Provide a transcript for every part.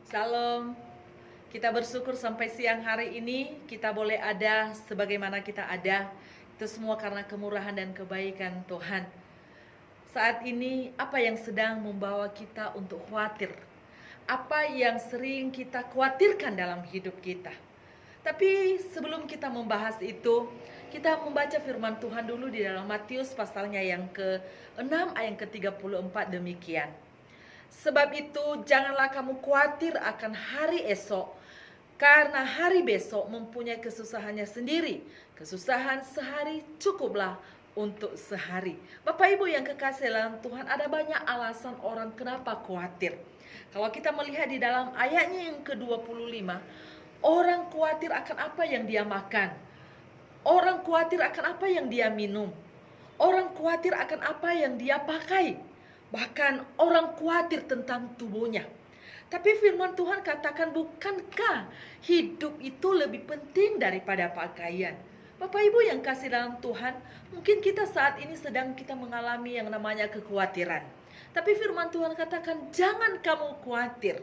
Salam. Kita bersyukur sampai siang hari ini kita boleh ada sebagaimana kita ada. Itu semua karena kemurahan dan kebaikan Tuhan. Saat ini apa yang sedang membawa kita untuk khawatir? Apa yang sering kita khawatirkan dalam hidup kita? Tapi sebelum kita membahas itu, kita membaca firman Tuhan dulu di dalam Matius pasalnya yang ke-6 ayat ke-34 demikian. Sebab itu janganlah kamu khawatir akan hari esok, karena hari besok mempunyai kesusahannya sendiri. Kesusahan sehari cukuplah untuk sehari. Bapak Ibu yang kekasih dalam Tuhan, ada banyak alasan orang kenapa khawatir. Kalau kita melihat di dalam ayatnya yang ke-25, orang khawatir akan apa yang dia makan. Orang khawatir akan apa yang dia minum. Orang khawatir akan apa yang dia pakai. Bahkan orang khawatir tentang tubuhnya. Tapi firman Tuhan katakan, bukankah hidup itu lebih penting daripada pakaian? Bapak Ibu yang kasih dalam Tuhan, mungkin kita saat ini sedang kita mengalami yang namanya kekhawatiran. Tapi firman Tuhan katakan, jangan kamu khawatir.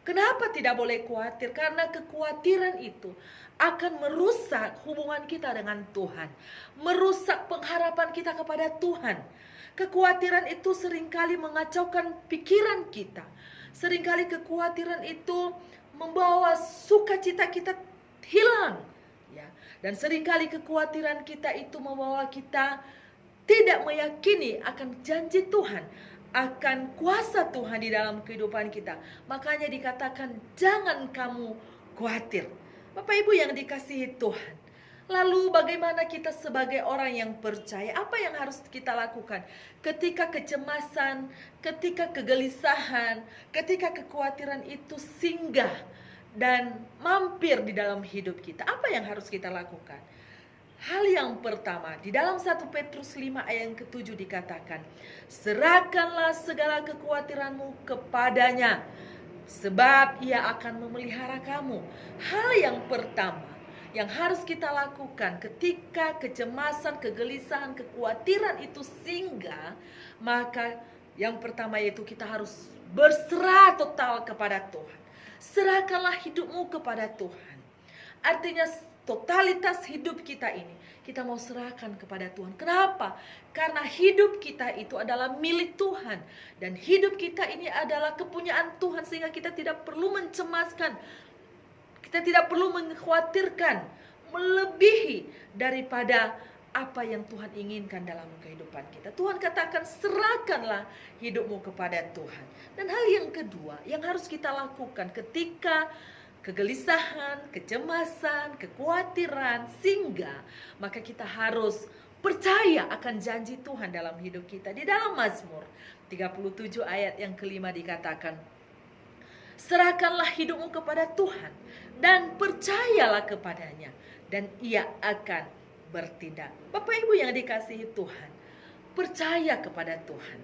Kenapa tidak boleh khawatir? Karena kekhawatiran itu akan merusak hubungan kita dengan Tuhan. Merusak pengharapan kita kepada Tuhan. Kekhawatiran itu seringkali mengacaukan pikiran kita. Seringkali kekhawatiran itu membawa sukacita kita hilang. Ya. Dan seringkali kekhawatiran kita itu membawa kita tidak meyakini akan janji Tuhan, akan kuasa Tuhan di dalam kehidupan kita. Makanya dikatakan jangan kamu khawatir. Bapak Ibu yang dikasihi Tuhan, lalu bagaimana kita sebagai orang yang percaya? Apa yang harus kita lakukan ketika kecemasan, ketika kegelisahan, ketika kekhawatiran itu singgah dan mampir di dalam hidup kita? Apa yang harus kita lakukan? Hal yang pertama, di dalam 1 Petrus 5 ayat yang ke-7 dikatakan, serahkanlah segala kekhawatiranmu kepadanya, sebab ia akan memelihara kamu. Hal yang pertama yang harus kita lakukan ketika kecemasan, kegelisahan, kekhawatiran itu singgah, maka yang pertama yaitu kita harus berserah total kepada Tuhan. Serahkanlah hidupmu kepada Tuhan. Artinya totalitas hidup kita ini kita mau serahkan kepada Tuhan. Kenapa? Karena hidup kita itu adalah milik Tuhan. Dan hidup kita ini adalah kepunyaan Tuhan, sehingga kita tidak perlu mencemaskan, kita tidak perlu mengkhawatirkan melebihi daripada apa yang Tuhan inginkan dalam kehidupan kita. Tuhan katakan serahkanlah hidupmu kepada Tuhan. Dan hal yang kedua yang harus kita lakukan ketika kegelisahan, kecemasan, kekhawatiran singgah, maka kita harus percaya akan janji Tuhan dalam hidup kita. Di dalam Mazmur 37 ayat yang kelima dikatakan, serahkanlah hidupmu kepada Tuhan dan percayalah kepadanya, dan ia akan bertindak. Bapak Ibu yang dikasihi Tuhan, percaya kepada Tuhan,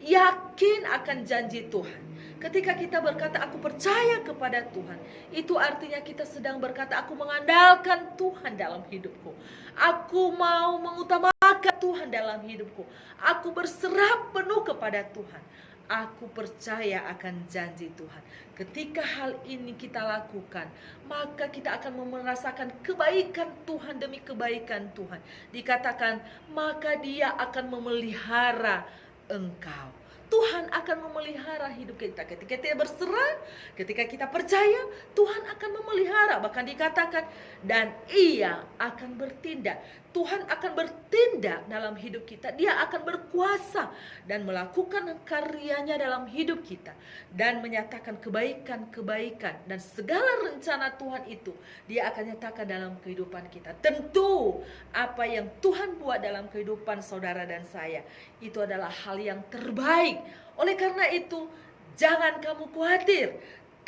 yakin akan janji Tuhan. Ketika kita berkata aku percaya kepada Tuhan, itu artinya kita sedang berkata aku mengandalkan Tuhan dalam hidupku. Aku mau mengutamakan Tuhan dalam hidupku. Aku berserah penuh kepada Tuhan. Aku percaya akan janji Tuhan. Ketika hal ini kita lakukan, maka kita akan merasakan kebaikan Tuhan demi kebaikan Tuhan. Dikatakan maka Dia akan memelihara engkau. Tuhan akan memelihara hidup kita. Ketika kita berserah, ketika kita percaya, Tuhan akan memelihara. Bahkan dikatakan, dan ia akan bertindak. Tuhan akan bertindak dalam hidup kita. Dia akan berkuasa dan melakukan karyanya dalam hidup kita. Dan menyatakan kebaikan-kebaikan. Dan segala rencana Tuhan itu, Dia akan nyatakan dalam kehidupan kita. Tentu, apa yang Tuhan buat dalam kehidupan saudara dan saya, itu adalah hal yang terbaik. Oleh karena itu, jangan kamu khawatir,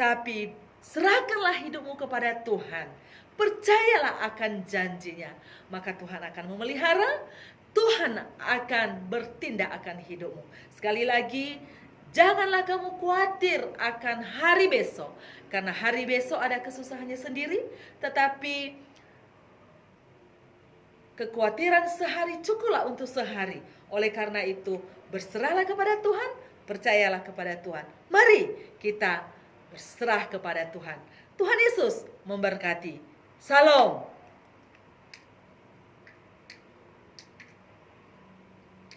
tapi serahkanlah hidupmu kepada Tuhan. Percayalah akan janjinya, maka Tuhan akan memelihara, Tuhan akan bertindak akan hidupmu. Sekali lagi, janganlah kamu khawatir akan hari besok, karena hari besok ada kesusahannya sendiri, tetapi kekhawatiran sehari cukuplah untuk sehari. Oleh karena itu, berserahlah kepada Tuhan, percayalah kepada Tuhan. Mari kita berserah kepada Tuhan. Tuhan Yesus memberkati. Salam.